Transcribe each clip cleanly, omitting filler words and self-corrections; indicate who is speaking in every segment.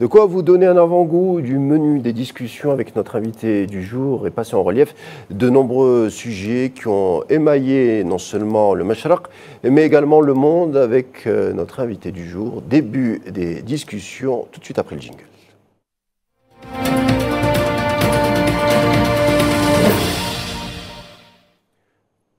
Speaker 1: De quoi vous donner un avant-goût du menu des discussions avec notre invité du jour et passer en relief de nombreux sujets qui ont émaillé non seulement le Mashraq, mais également le monde avec notre invité du jour. Début des discussions tout de suite après le jingle.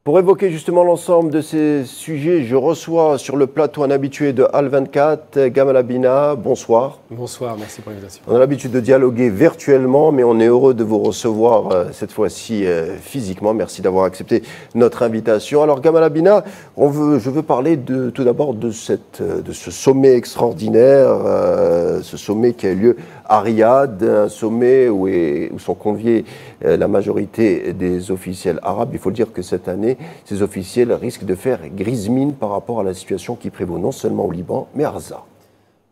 Speaker 1: Pour évoquer justement l'ensemble de ces sujets, je reçois sur le plateau un habitué de Al24, Gamal Abina. Bonsoir.
Speaker 2: Bonsoir, merci pour l'invitation.
Speaker 1: On a l'habitude de dialoguer virtuellement, mais on est heureux de vous recevoir cette fois-ci physiquement. Merci d'avoir accepté notre invitation. Alors Gamal Abina, je veux parler tout d'abord de ce sommet extraordinaire, ce sommet qui a eu lieu à Riyad, un sommet où sont conviés la majorité des officiels arabes. Il faut dire que cette année, ces officiels risquent de faire grise mine par rapport à la situation qui prévaut non seulement au Liban, mais à Gaza.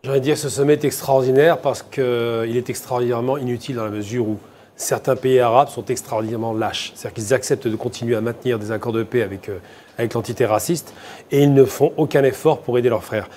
Speaker 2: J'ai envie de dire que ce sommet est extraordinaire parce qu'il est extraordinairement inutile dans la mesure où certains pays arabes sont extraordinairement lâches. C'est-à-dire qu'ils acceptent de continuer à maintenir des accords de paix avec l'entité raciste et ils ne font aucun effort pour aider leurs frères.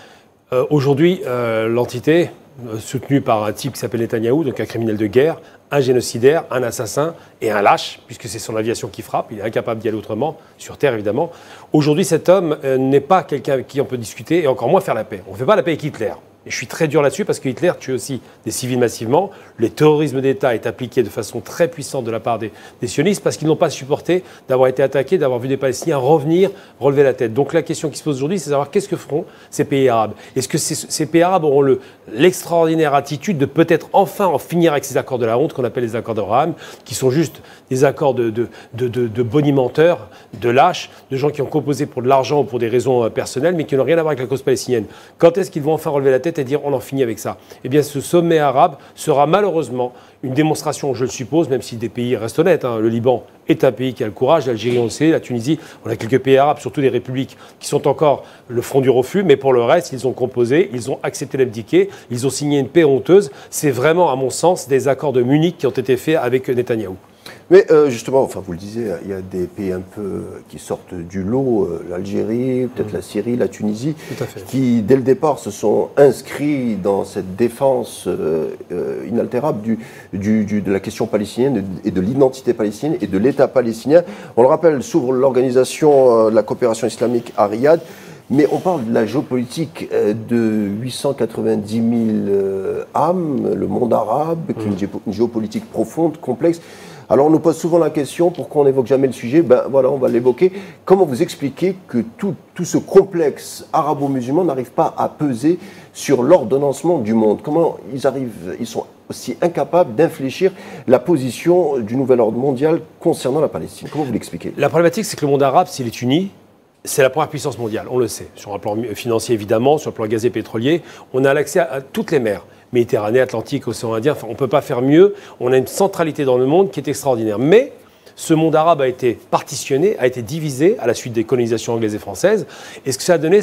Speaker 2: Aujourd'hui, l'entité, soutenue par un type qui s'appelle Netanyahou, donc un criminel de guerre, un génocidaire, un assassin et un lâche, puisque c'est son aviation qui frappe, il est incapable d'y aller autrement, sur Terre évidemment. Aujourd'hui, cet homme n'est pas quelqu'un avec qui on peut discuter et encore moins faire la paix. On ne fait pas la paix avec Hitler. Et je suis très dur là-dessus parce que Hitler tue aussi des civils massivement. Le terrorisme d'État est appliqué de façon très puissante de la part des sionistes parce qu'ils n'ont pas supporté d'avoir été attaqués, d'avoir vu des Palestiniens revenir, relever la tête. Donc la question qui se pose aujourd'hui, c'est de savoir qu'est-ce que feront ces pays arabes. Est-ce que ces pays arabes auront l'extraordinaire attitude de peut-être enfin en finir avec ces accords de la honte qu'on appelle les accords d'Abraham, qui sont juste des accords de bonimenteurs, de lâches, de gens qui ont composé pour de l'argent ou pour des raisons personnelles, mais qui n'ont rien à voir avec la cause palestinienne. Quand est-ce qu'ils vont enfin relever la tête et dire on en finit avec ça? Eh bien, ce sommet arabe sera malheureusement une démonstration, je le suppose, même si des pays restent honnêtes. Le Liban est un pays qui a le courage, l'Algérie on le sait, la Tunisie, on a quelques pays arabes, surtout des républiques, qui sont encore le front du refus, mais pour le reste, ils ont composé, ils ont accepté l'abdiquer, ils ont signé une paix honteuse. C'est vraiment, à mon sens, des accords de Munich qui ont été faits avec Netanyahou.
Speaker 1: Mais justement, enfin vous le disiez, il y a des pays un peu qui sortent du lot, l'Algérie, peut-être la Syrie, la Tunisie, qui dès le départ se sont inscrits dans cette défense inaltérable de la question palestinienne et de l'identité palestinienne et de l'État palestinien. On le rappelle, s'ouvre l'organisation de la coopération islamique à Riyad. Mais on parle de la géopolitique de 890 000 âmes, le monde arabe, qui est une géopolitique profonde, complexe. Alors on nous pose souvent la question, pourquoi on n'évoque jamais le sujet? Ben voilà, on va l'évoquer. Comment vous expliquez que tout ce complexe arabo-musulman n'arrive pas à peser sur l'ordonnancement du monde? Comment ils sont aussi incapables d'infléchir la position du nouvel ordre mondial concernant la Palestine? Comment vous l'expliquez?
Speaker 2: La problématique, c'est que le monde arabe, s'il est uni, c'est la première puissance mondiale, on le sait. Sur un plan financier, évidemment, sur le plan gazier pétrolier, on a l'accès à toutes les mers. Méditerranée, Atlantique, Océan Indien, enfin, on ne peut pas faire mieux. On a une centralité dans le monde qui est extraordinaire. Mais ce monde arabe a été partitionné, a été divisé à la suite des colonisations anglaises et françaises. Et ce que ça a donné,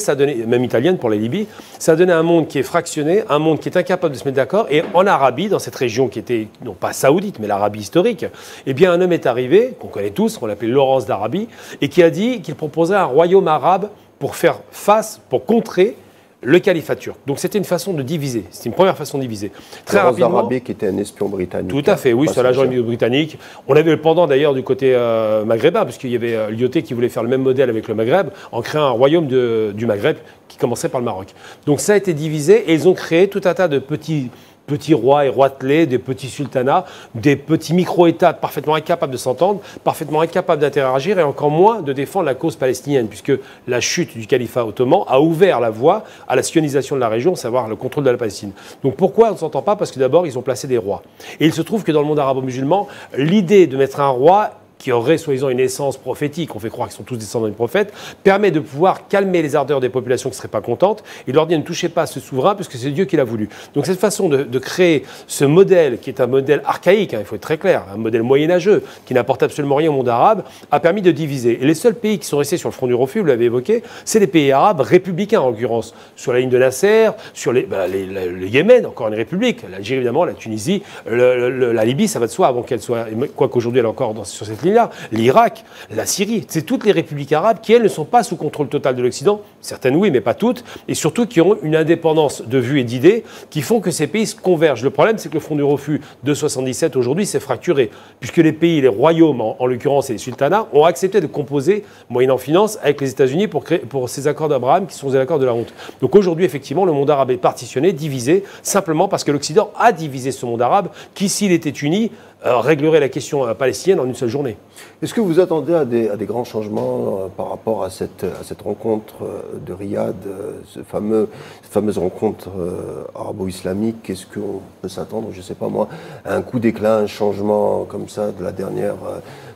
Speaker 2: même italienne pour la Libye, ça a donné un monde qui est fractionné, un monde qui est incapable de se mettre d'accord. Et en Arabie, dans cette région qui était, non pas saoudite, mais l'Arabie historique, eh bien un homme est arrivé, qu'on connaît tous, on l'appelait Laurence d'Arabie, et qui a dit qu'il proposait un royaume arabe pour faire face, pour contrer le califat turc. Donc c'était une façon de diviser. C'était une première façon de diviser.
Speaker 1: Très rapidement. D'Arabie qui était un espion britannique.
Speaker 2: Tout à fait, oui, c'est l'agent britannique. On avait le pendant d'ailleurs du côté maghrébin, puisqu'il y avait Lyoté qui voulait faire le même modèle avec le Maghreb, en créant un royaume du Maghreb qui commençait par le Maroc. Donc ça a été divisé et ils ont créé tout un tas de petits rois et roitelets, des petits sultanats, des petits micro-États parfaitement incapables de s'entendre, parfaitement incapables d'interagir et encore moins de défendre la cause palestinienne, puisque la chute du califat ottoman a ouvert la voie à la sionisation de la région, à savoir le contrôle de la Palestine. Donc pourquoi on ne s'entend pas? Parce que d'abord, ils ont placé des rois. Et il se trouve que dans le monde arabo-musulman, l'idée de mettre un roi qui aurait soi-disant une essence prophétique, on fait croire qu'ils sont tous descendants du prophète, permet de pouvoir calmer les ardeurs des populations qui ne seraient pas contentes et leur dire ne touchez pas à ce souverain parce que c'est Dieu qui l'a voulu. Donc cette façon de créer ce modèle qui est un modèle archaïque, il faut être très clair, un modèle moyenâgeux qui n'apporte absolument rien au monde arabe, a permis de diviser. Et les seuls pays qui sont restés sur le front du refus, vous l'avez évoqué, c'est les pays arabes républicains en l'occurrence, sur la ligne de Nasser, sur le Yémen, encore une république, l'Algérie évidemment, la Tunisie, la Libye, ça va de soi avant qu'elle soit, quoique aujourd'hui elle est encore sur cette ligne. conflit-là, l'Irak, la Syrie, c'est toutes les républiques arabes qui, elles, ne sont pas sous contrôle total de l'Occident, certaines oui, mais pas toutes, et surtout qui ont une indépendance de vue et d'idées qui font que ces pays se convergent. Le problème, c'est que le front du refus de 77 aujourd'hui s'est fracturé, puisque les pays, les royaumes, en l'occurrence et les sultanats, ont accepté de composer, moyennant finance, avec les États-Unis pour ces accords d'Abraham qui sont des accords de la honte. Donc aujourd'hui, effectivement, le monde arabe est partitionné, divisé, simplement parce que l'Occident a divisé ce monde arabe qui, s'il était uni, réglerait la question palestinienne en une seule journée.
Speaker 1: Est-ce que vous attendez à des grands changements par rapport à cette rencontre de Riyad, cette fameuse rencontre arabo-islamique? Est-ce qu'on peut s'attendre, je ne sais pas moi, à un coup d'éclat, un changement comme ça de la dernière...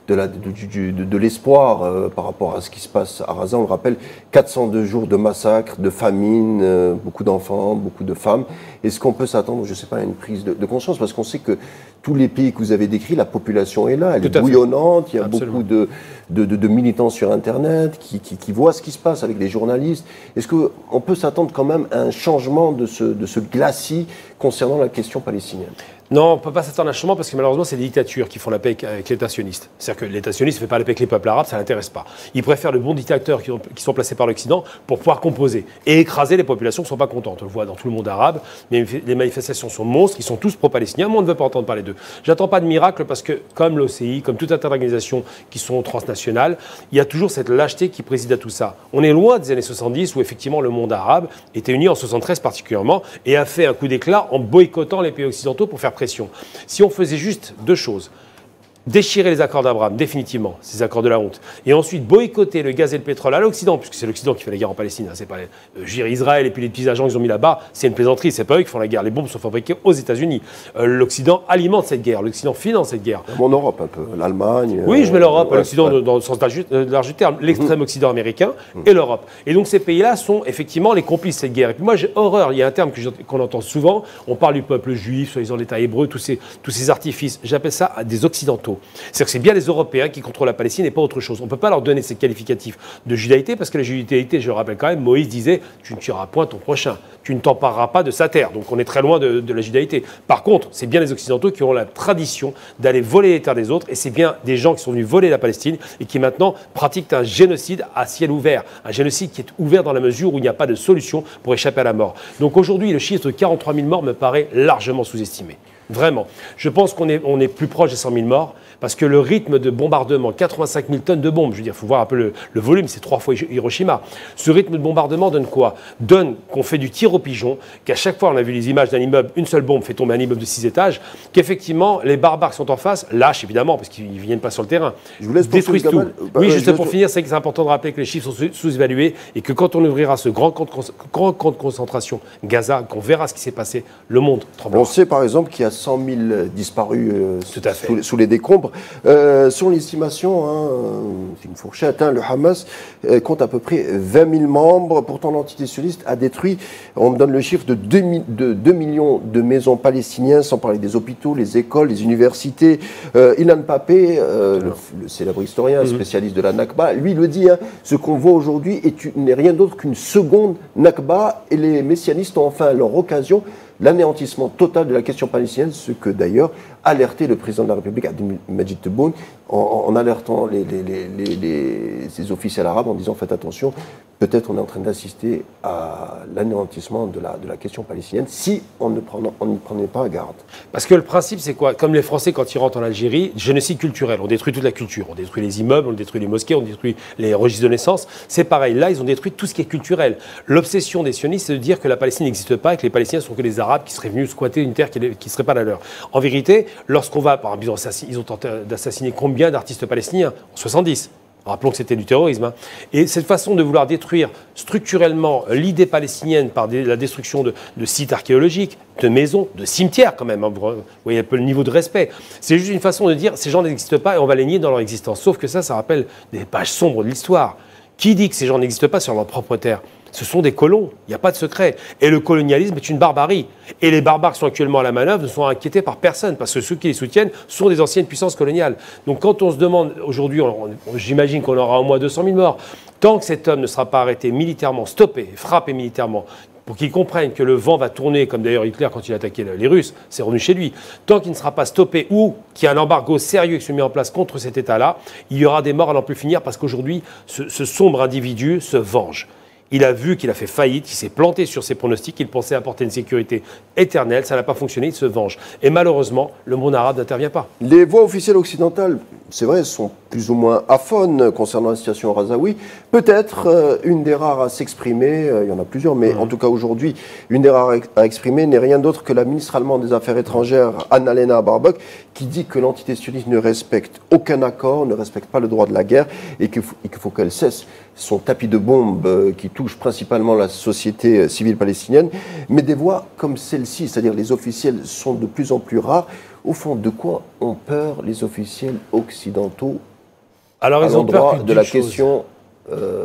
Speaker 1: de l'espoir par rapport à ce qui se passe à Gaza? On le rappelle, 402 jours de massacres, de famine, beaucoup d'enfants, beaucoup de femmes. Est-ce qu'on peut s'attendre, je ne sais pas, à une prise de conscience? Parce qu'on sait que tous les pays que vous avez décrits, la population est là, elle est bouillonnante, il y a beaucoup de militants sur Internet qui voient ce qui se passe avec les journalistes. Est-ce qu'on peut s'attendre quand même à un changement de ce glacis concernant la question palestinienne?
Speaker 2: Non, on ne peut pas s'attendre à un changement parce que malheureusement, c'est les dictatures qui font la paix avec l'État sioniste. C'est-à-dire que l'État sioniste ne fait pas la paix avec les peuples arabes, ça ne l'intéresse pas. Ils préfèrent de bons dictateurs qui sont placés par l'Occident pour pouvoir composer et écraser les populations qui ne sont pas contentes. On le voit dans tout le monde arabe, mais les manifestations sont monstres, ils sont tous pro-palestiniens. Moi, on ne veut pas entendre parler d'eux. J'attends pas de miracle parce que, comme l'OCI, comme toute interorganisation qui sont transnationales, il y a toujours cette lâcheté qui préside à tout ça. On est loin des années 70 où effectivement le monde arabe était uni en 73 particulièrement et a fait un coup d'éclat en boycottant les pays occidentaux pour faire pression. Si on faisait juste deux choses, déchirer les accords d'Abraham, définitivement, ces accords de la honte, et ensuite boycotter le gaz et le pétrole à l'Occident, puisque c'est l'Occident qui fait la guerre en Palestine, hein, c'est pas Israël et puis les petits agents qu'ils ont mis là-bas, c'est une plaisanterie, c'est pas eux qui font la guerre, les bombes sont fabriquées aux États-Unis. L'Occident alimente cette guerre, l'Occident finance cette guerre.
Speaker 1: En Europe un peu, l'Allemagne.
Speaker 2: Oui, je mets l'Europe, l'Occident dans le sens large du terme, l'extrême Occident américain et l'Europe. Et donc ces pays-là sont effectivement les complices de cette guerre. Et puis moi j'ai horreur, il y a un terme qu'on entend souvent, on parle du peuple juif, soi-disant l'État hébreu, tous ces artifices, j'appelle ça des Occidentaux. C'est-à-dire que c'est bien les Européens qui contrôlent la Palestine et pas autre chose. On ne peut pas leur donner ces qualificatifs de judaïté parce que la judaïté, je le rappelle quand même, Moïse disait « tu ne tueras point ton prochain, tu ne t'empareras pas de sa terre ». Donc on est très loin de la judaïté. Par contre, c'est bien les Occidentaux qui ont la tradition d'aller voler les terres des autres et c'est bien des gens qui sont venus voler la Palestine et qui maintenant pratiquent un génocide à ciel ouvert. Un génocide qui est ouvert dans la mesure où il n'y a pas de solution pour échapper à la mort. Donc aujourd'hui, le chiffre de 43 000 morts me paraît largement sous-estimé. Vraiment. Je pense qu'on est plus proche des 100 000 morts parce que le rythme de bombardement, 85 000 tonnes de bombes, je veux dire, il faut voir un peu le volume, c'est 3 fois Hiroshima. Ce rythme de bombardement donne quoi? Donne qu'on fait du tir au pigeon, qu'à chaque fois, on a vu les images d'un immeuble, une seule bombe fait tomber un immeuble de 6 étages, qu'effectivement, les barbares qui sont en face lâchent évidemment parce qu'ils ne viennent pas sur le terrain.
Speaker 1: Je vous laisse
Speaker 2: détruisent tout. Oui, juste pour finir, c'est important de rappeler que les chiffres sont sous-évalués et que quand on ouvrira ce grand camp de concentration, Gaza, qu'on verra ce qui s'est passé, le monde tremblera.
Speaker 1: On sait par exemple qu'il y a 100 000 disparus sous les décombres. Selon l'estimation, c'est une fourchette, le Hamas compte à peu près 20 000 membres. Pourtant, l'entité sioniste a détruit, on me donne le chiffre, de 2 millions de maisons palestiniennes, sans parler des hôpitaux, les écoles, les universités. Ilan Pappé, le célèbre historien, spécialiste de la Nakba, lui le dit, ce qu'on voit aujourd'hui n'est rien d'autre qu'une seconde Nakba et les messianistes ont enfin leur occasion l'anéantissement total de la question palestinienne, ce que d'ailleurs alertait le président de la République, Abdelmadjid Tebboune, en alertant ses officiels arabes en disant faites attention, peut-être on est en train d'assister à l'anéantissement de la question palestinienne si on n'y prenait pas garde.
Speaker 2: Parce que le principe c'est quoi? Comme les Français quand ils rentrent en Algérie, génocide culturel, on détruit toute la culture, on détruit les immeubles, on détruit les mosquées, on détruit les registres de naissance, c'est pareil, là ils ont détruit tout ce qui est culturel. L'obsession des sionistes c'est de dire que la Palestine n'existe pas et que les Palestiniens sont que les Arabes qui seraient venus squatter une terre qui ne serait pas la leur. En vérité, lorsqu'on va, par exemple, ils ont tenté d'assassiner combien d'artistes palestiniens? En 70. Rappelons que c'était du terrorisme. Et cette façon de vouloir détruire structurellement l'idée palestinienne par la destruction de sites archéologiques, de maisons, de cimetières quand même, vous voyez un peu le niveau de respect. C'est juste une façon de dire ces gens n'existent pas et on va les nier dans leur existence. Sauf que ça rappelle des pages sombres de l'histoire. Qui dit que ces gens n'existent pas sur leur propre terre? Ce sont des colons, il n'y a pas de secret. Et le colonialisme est une barbarie. Et les barbares qui sont actuellement à la manœuvre ne sont inquiétés par personne, parce que ceux qui les soutiennent sont des anciennes puissances coloniales. Donc quand on se demande, aujourd'hui, j'imagine qu'on aura au moins 200 000 morts, tant que cet homme ne sera pas arrêté militairement, stoppé, frappé militairement, pour qu'il comprenne que le vent va tourner, comme d'ailleurs Hitler quand il a attaqué les Russes, c'est revenu chez lui. Tant qu'il ne sera pas stoppé ou qu'il y a un embargo sérieux qui se met en place contre cet État-là, il y aura des morts à n'en plus finir parce qu'aujourd'hui, ce sombre individu se venge. Il a vu qu'il a fait faillite, il s'est planté sur ses pronostics, il pensait apporter une sécurité éternelle, ça n'a pas fonctionné, il se venge. Et malheureusement, le monde arabe n'intervient pas.
Speaker 1: Les voix officielles occidentales, c'est vrai, sont plus ou moins aphones concernant la situation au Razaoui. Peut-être une des rares à s'exprimer, il y en a plusieurs, mais en tout cas aujourd'hui, une des rares à exprimer n'est rien d'autre que la ministre allemande des Affaires étrangères, Annalena Baerbock, qui dit que l'entité sioniste ne respecte aucun accord, ne respecte pas le droit de la guerre et qu'il faut qu'elle cesse son tapis de bombes qui touche principalement la société civile palestinienne. Mais des voix comme celle-ci, c'est-à-dire les officiels, sont de plus en plus rares. Au fond, de quoi ont peur les officiels occidentaux à l'endroit de la question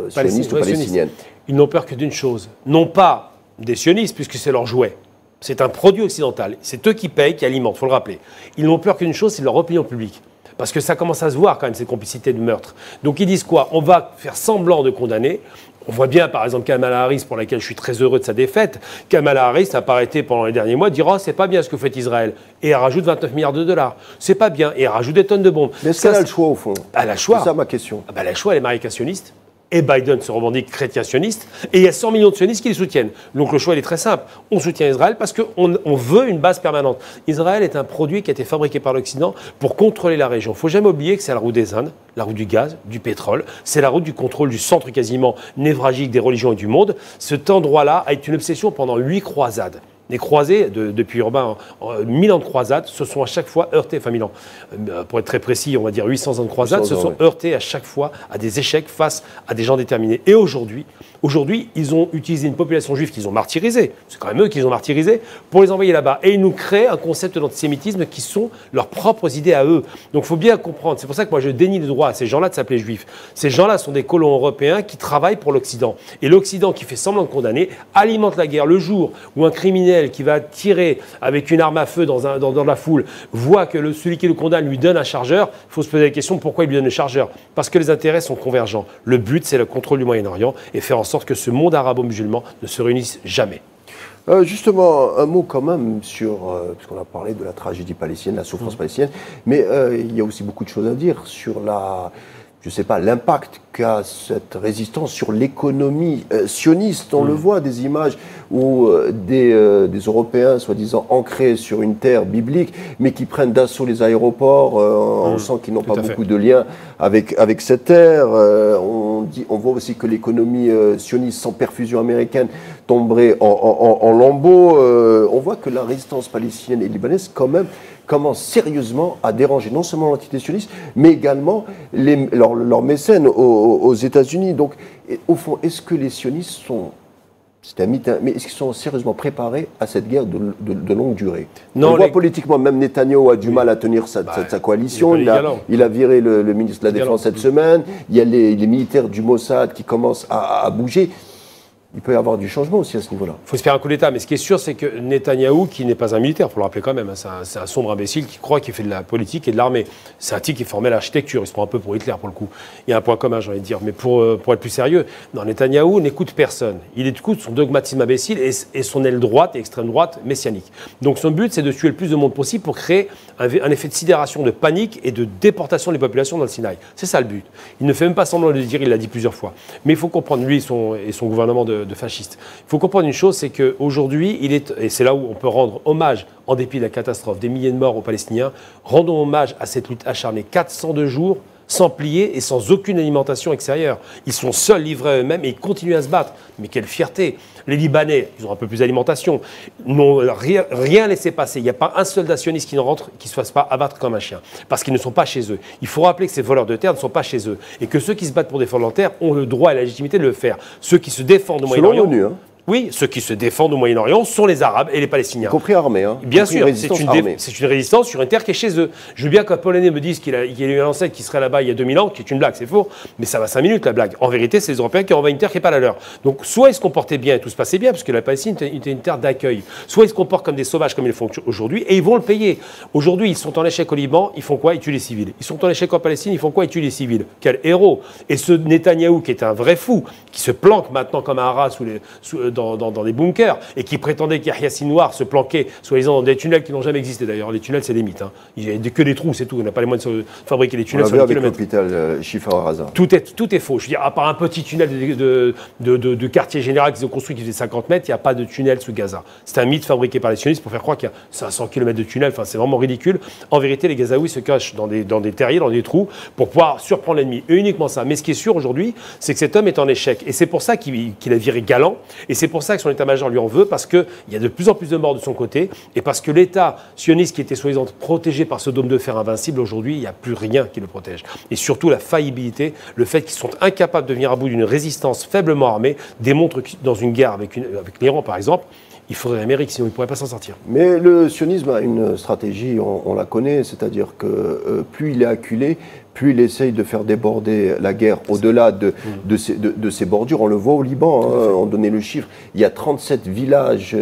Speaker 1: sioniste ou palestinienne?
Speaker 2: Ils n'ont peur que d'une chose, non pas des sionistes, puisque c'est leur jouet. C'est un produit occidental. C'est eux qui payent, qui alimentent, il faut le rappeler. Ils n'ont peur qu'une chose, c'est leur opinion publique. Parce que ça commence à se voir quand même, ces complicités de meurtre. Donc ils disent quoi? On va faire semblant de condamner. On voit bien, par exemple, Kamala Harris, pour laquelle je suis très heureux de sa défaite. Kamala Harris n'a pas arrêté pendant les derniers mois de dire « Oh, c'est pas bien ce que fait Israël ». Et elle rajoute 29 milliards de dollars. C'est pas bien. Et elle rajoute des tonnes de bombes.
Speaker 1: Mais est-ce qu'elle a le choix, au fond?
Speaker 2: Elle a le choix.
Speaker 1: C'est ça ma question.
Speaker 2: Elle a le choix, elle est marécassionniste. Et Biden se revendique chrétien-sioniste, et il y a 100 millions de sionistes qui les soutiennent. Donc le choix, il est très simple. On soutient Israël parce qu'on veut une base permanente. Israël est un produit qui a été fabriqué par l'Occident pour contrôler la région. Il ne faut jamais oublier que c'est la route des Indes, la route du gaz, du pétrole. C'est la route du contrôle du centre quasiment névralgique des religions et du monde. Cet endroit-là a été une obsession pendant 8 croisades. Les croisés, depuis Urbain, 1000 ans de croisades, se sont à chaque fois heurtés, enfin 1000 ans, pour être très précis, on va dire 800 ans de croisades, se sont heurtés à chaque fois à des échecs face à des gens déterminés. Et aujourd'hui, ils ont utilisé une population juive qu'ils ont martyrisée, c'est quand même eux qui les ont martyrisés, pour les envoyer là-bas. Et ils nous créent un concept d'antisémitisme qui sont leurs propres idées à eux. Donc il faut bien comprendre, c'est pour ça que moi je dénie le droit à ces gens-là de s'appeler juifs. Ces gens-là sont des colons européens qui travaillent pour l'Occident. Et l'Occident qui fait semblant de condamner alimente la guerre le jour où un criminel qui va tirer avec une arme à feu dans la foule voit que celui qui le condamne lui donne un chargeur, il faut se poser la question pourquoi il lui donne le chargeur. Parce que les intérêts sont convergents. Le but, c'est le contrôle du Moyen-Orient et faire en sorte que ce monde arabo-musulman ne se réunisse jamais.
Speaker 1: Justement, un mot quand même sur, puisqu'on a parlé de la tragédie palestinienne, la souffrance palestinienne, mais il y a aussi beaucoup de choses à dire sur je ne sais pas, l'impact qu'a cette résistance sur l'économie sioniste. On le voit, des images où des Européens, soi-disant ancrés sur une terre biblique, mais qui prennent d'assaut les aéroports. On sent qu'ils n'ont pas beaucoup de lien avec cette terre. On voit aussi que l'économie sioniste sans perfusion américaine tomberait en lambeaux. On voit que la résistance palestinienne et libanaise, quand même, commence sérieusement à déranger non seulement l'entité sioniste, mais également leurs mécènes aux États-Unis. Donc, au fond, est-ce que les sionistes sont, c'est un mythe, mais est-ce qu'ils sont sérieusement préparés à cette guerre de longue durée? Non, on voit politiquement, même Netanyahou a du mal à tenir sa coalition. Il a viré le ministre de la Défense cette semaine. Il y a les militaires du Mossad qui commencent à bouger. Il peut y avoir du changement aussi à ce niveau-là.
Speaker 2: Il faut se faire un coup d'État. Mais ce qui est sûr, c'est que Netanyahou, qui n'est pas un militaire, il faut le rappeler quand même, hein, c'est un sombre imbécile qui croit qu'il fait de la politique et de l'armée. C'est un type qui est formé à l'architecture. Il se prend un peu pour Hitler, pour le coup. Il y a un point commun, j'ai envie de dire. Mais pour être plus sérieux, non, Netanyahou n'écoute personne. Il écoute son dogmatisme imbécile et son aile droite et extrême droite messianique. Donc son but, c'est de tuer le plus de monde possible pour créer un effet de sidération, de panique et de déportation des populations dans le Sinaï. C'est ça le but. Il ne fait même pas semblant de le dire, il l'a dit plusieurs fois. Mais il faut comprendre, lui et son gouvernement de fascistes. Il faut comprendre une chose, c'est qu'aujourd'hui, et c'est là où on peut rendre hommage, en dépit de la catastrophe, des milliers de morts aux Palestiniens, rendons hommage à cette lutte acharnée. 402 jours sans plier et sans aucune alimentation extérieure. Ils sont seuls, livrés à eux-mêmes et ils continuent à se battre. Mais quelle fierté! Les Libanais, ils ont un peu plus d'alimentation, n'ont rien laissé passer. Il n'y a pas un soldat sioniste qui ne rentre, qui ne se fasse pas abattre comme un chien. Parce qu'ils ne sont pas chez eux. Il faut rappeler que ces voleurs de terre ne sont pas chez eux. Et que ceux qui se battent pour défendre leur terre ont le droit et la légitimité de le faire. Ceux qui se défendent au Moyen-Orient...
Speaker 1: Selon l'ONU, hein.
Speaker 2: Oui, ceux qui se défendent au Moyen-Orient sont les Arabes et les Palestiniens. Y
Speaker 1: compris armés, hein.
Speaker 2: Bien sûr, c'est une résistance sur une terre qui est chez eux. Je veux bien qu'un Polonais me dise qu'il y a eu un ancêtre qui serait là-bas il y a 2000 ans, qui est une blague, c'est faux, mais ça va 5 minutes la blague. En vérité, c'est les Européens qui ont envahi une terre qui n'est pas la leur. Donc soit ils se comportaient bien et tout se passait bien, parce que la Palestine était une terre d'accueil, soit ils se comportent comme des sauvages comme ils le font aujourd'hui, et ils vont le payer. Aujourd'hui, ils sont en échec au Liban, ils font quoi? Ils tuent les civils. Ils sont en échec en Palestine, ils font quoi? Ils tuent les civils. Quel héros! Et ce Netanyahou, qui est un vrai fou, qui se planque maintenant comme un rat dans des bunkers et qui prétendait qu'Yahya Sinwar se planquait, soi-disant, dans des tunnels qui n'ont jamais existé d'ailleurs. Les tunnels, c'est des mythes. Hein. Il n'y a que des trous, c'est tout. On n'a pas les moyens de fabriquer des tunnels sur les kilomètres.
Speaker 1: Avec l'hôpital Shifa Raza.
Speaker 2: Tout est faux. Je veux dire, à part un petit tunnel de quartier général qu'ils ont construit qui faisait 50 mètres, il n'y a pas de tunnel sous Gaza. C'est un mythe fabriqué par les sionistes pour faire croire qu'il y a 500 km de tunnel. Enfin, c'est vraiment ridicule. En vérité, les Gazaouis se cachent dans des terriers, dans des trous, pour pouvoir surprendre l'ennemi. Et uniquement ça. Mais ce qui est sûr aujourd'hui, c'est que cet homme est en échec. Et c'est pour ça qu'il a viré galant. Et c'est pour ça que son état-major lui en veut, parce qu'il y a de plus en plus de morts de son côté. Et parce que l'État sioniste qui était soi-disant protégé par ce dôme de fer invincible, aujourd'hui, il n'y a plus rien qui le protège. Et surtout, la faillibilité, le fait qu'ils sont incapables de venir à bout d'une résistance faiblement armée, démontre que dans une guerre avec l'Iran, par exemple, il faudrait l'Amérique, sinon il ne pourrait pas s'en sortir.
Speaker 1: Mais le sionisme a une stratégie, on la connaît, c'est-à-dire que plus il est acculé, plus il essaye de faire déborder la guerre au-delà de ses bordures. On le voit au Liban, hein, on donnait le chiffre, il y a 37 villages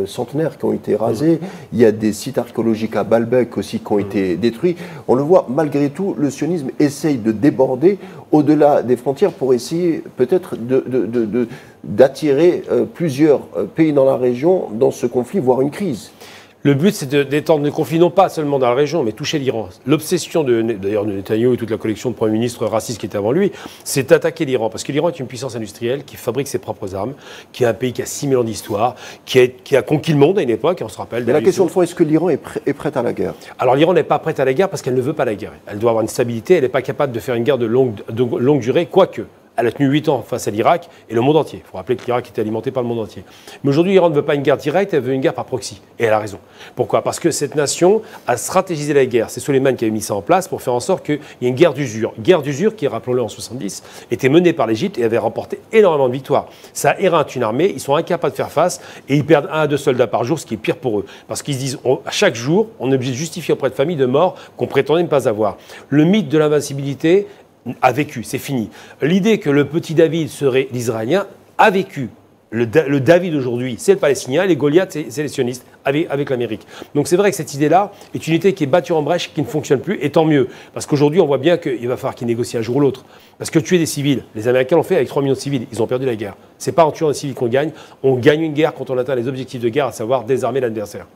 Speaker 1: centenaires qui ont été rasés, il y a des sites archéologiques à Baalbek aussi qui ont été détruits. On le voit, malgré tout, le sionisme essaye de déborder au-delà des frontières pour essayer peut-être d'attirer plusieurs pays dans la région dans ce conflit, voire une crise.
Speaker 2: Le but, c'est d'étendre le conflit, non pas seulement dans la région, mais toucher l'Iran. L'obsession d'ailleurs de Netanyahou et toute la collection de premiers ministres racistes qui étaient avant lui, c'est d'attaquer l'Iran. Parce que l'Iran est une puissance industrielle qui fabrique ses propres armes, qui est un pays qui a 6000 ans d'histoire, qui a conquis le monde à une époque, on se rappelle.
Speaker 1: Mais la question de fond, est-ce que l'Iran est prête à la guerre?
Speaker 2: Alors l'Iran n'est pas prête à la guerre parce qu'elle ne veut pas la guerre. Elle doit avoir une stabilité, elle n'est pas capable de faire une guerre de longue durée, quoique. Elle a tenu 8 ans face à l'Irak et le monde entier. Il faut rappeler que l'Irak était alimenté par le monde entier. Mais aujourd'hui, l'Iran ne veut pas une guerre directe, elle veut une guerre par proxy. Et elle a raison. Pourquoi? Parce que cette nation a stratégisé la guerre. C'est Soleiman qui avait mis ça en place pour faire en sorte qu'il y ait une guerre d'usure. Guerre d'usure qui, rappelons-le, en 70, était menée par l'Égypte et avait remporté énormément de victoires. Ça éreinte une armée, ils sont incapables de faire face et ils perdent 1 à 2 soldats par jour, ce qui est pire pour eux. Parce qu'ils se disent, à chaque jour, on est obligé de justifier auprès de familles de morts qu'on prétendait ne pas avoir. Le mythe de l'invincibilité a vécu, c'est fini. L'idée que le petit David serait l'Israélien a vécu. Le David aujourd'hui, c'est le Palestinien, les Goliaths, c'est les sionistes, avec l'Amérique. Donc c'est vrai que cette idée-là est une idée qui est battue en brèche, qui ne fonctionne plus, et tant mieux. Parce qu'aujourd'hui, on voit bien qu'il va falloir qu'ils négocient un jour ou l'autre. Parce que tuer des civils, les Américains l'ont fait avec 3 millions de civils, ils ont perdu la guerre. C'est pas en tuant des civils qu'on gagne, on gagne une guerre quand on atteint les objectifs de guerre, à savoir désarmer l'adversaire.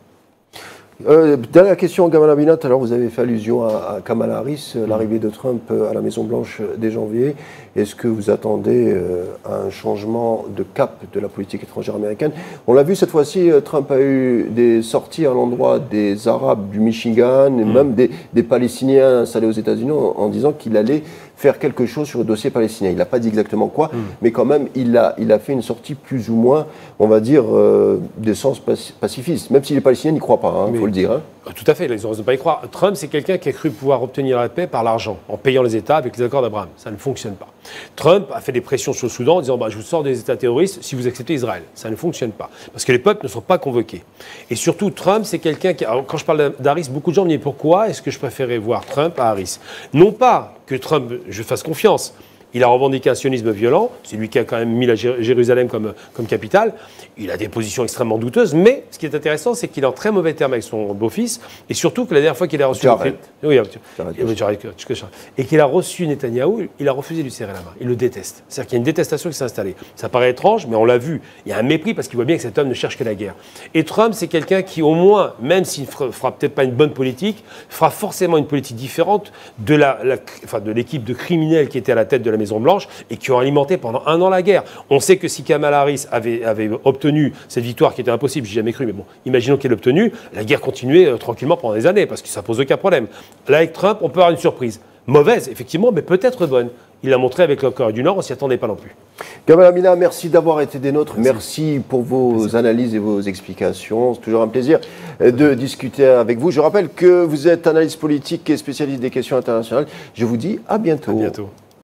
Speaker 1: Dernière question, Gamal Aminat. Alors, vous avez fait allusion à Kamala Harris, l'arrivée de Trump à la Maison-Blanche dès janvier. Est-ce que vous attendez un changement de cap de la politique étrangère américaine? On l'a vu cette fois-ci, Trump a eu des sorties à l'endroit des Arabes du Michigan, et même des Palestiniens installés aux États-Unis en disant qu'il allait faire quelque chose sur le dossier palestinien. Il n'a pas dit exactement quoi, mais quand même, il a fait une sortie plus ou moins, on va dire, d'essence pacifiste. Même si les Palestiniens n'y croient pas, il faut le dire. Hein.
Speaker 2: Tout à fait, ils ont raison de ne pas y croire. Trump, c'est quelqu'un qui a cru pouvoir obtenir la paix par l'argent, en payant les États avec les accords d'Abraham. Ça ne fonctionne pas. Trump a fait des pressions sur le Soudan en disant je vous sors des États terroristes si vous acceptez Israël. Ça ne fonctionne pas. Parce que les peuples ne sont pas convoqués. Et surtout, Trump, c'est quelqu'un qui. Alors, quand je parle d'Harris, beaucoup de gens me disent pourquoi est-ce que je préférais voir Trump à Harris? Non pas que Trump, je fasse confiance. Il a revendiqué un sionisme violent, c'est lui qui a quand même mis Jérusalem comme capitale. Il a des positions extrêmement douteuses, mais ce qui est intéressant, c'est qu'il est en très mauvais termes avec son beau-fils, et surtout que la dernière fois qu'il a reçu... Et qu'il a reçu Netanyahou, il a refusé de lui serrer la main. Il le déteste. C'est-à-dire qu'il y a une détestation qui s'est installée. Ça paraît étrange, mais on l'a vu. Il y a un mépris parce qu'il voit bien que cet homme ne cherche que la guerre. Et Trump, c'est quelqu'un qui, au moins, même s'il ne fera peut-être pas une bonne politique, fera forcément une politique différente de l'équipe de criminels qui était à la tête de la Maison-Blanche et qui ont alimenté pendant 1 an la guerre. On sait que si Kamala Harris avait obtenu cette victoire qui était impossible, j'ai jamais cru, mais bon, imaginons qu'elle l'ait obtenue, la guerre continuait tranquillement pendant des années parce que ça pose aucun problème. Là, avec Trump, on peut avoir une surprise. Mauvaise, effectivement, mais peut-être bonne. Il l'a montré avec la Corée du Nord, on ne s'y attendait pas non plus.
Speaker 1: Gamal Amina, merci d'avoir été des nôtres. Merci pour vos analyses et vos explications. C'est toujours un plaisir de discuter avec vous. Je rappelle que vous êtes analyste politique et spécialiste des questions internationales. Je vous dis à bientôt.
Speaker 2: À bientôt.